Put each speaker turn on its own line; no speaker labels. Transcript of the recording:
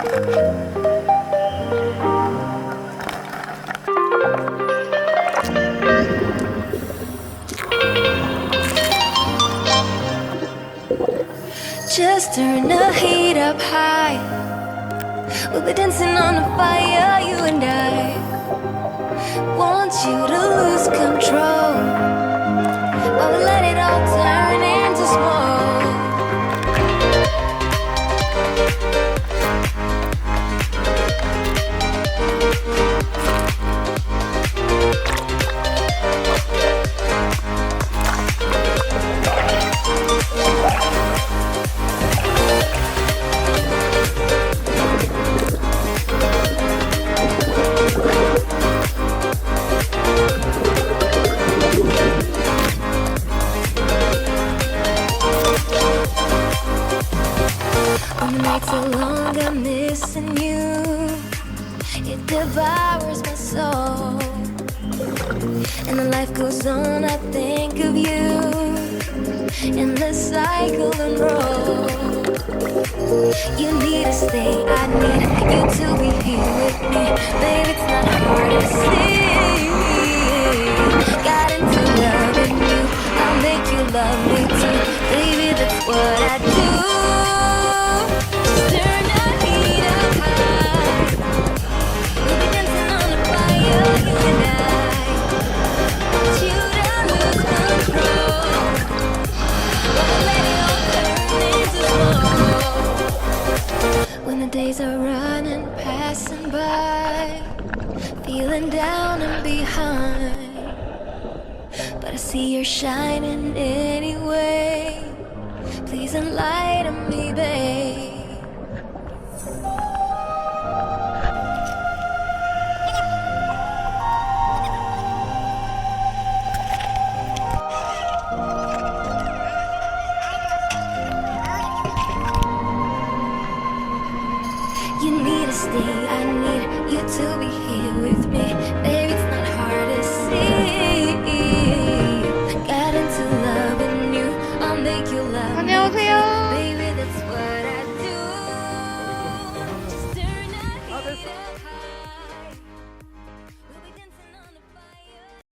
Just turn the heat up high. We'll be dancing on the fire, you and I. Want you to lose control while we let it all turn into smoke. So long I'm missing you. It devours my soul. And the life goes on, I think of you. In the cycle and roll. You need to stay, I need you to be here with me. Baby, it's not hard to see. Got into loving you, I'll make you love me too. Baby, that's what I do. Days are running, passing by, feeling down and behind, but I see you're shining anyway. Please enlighten me, babe. You need to stay, I need you to be here with me. Baby, it's not hard to see. Got into loving you, I'll make you love me.
안녕하세요.
Baby, that's what I do. Just turn the heat up high.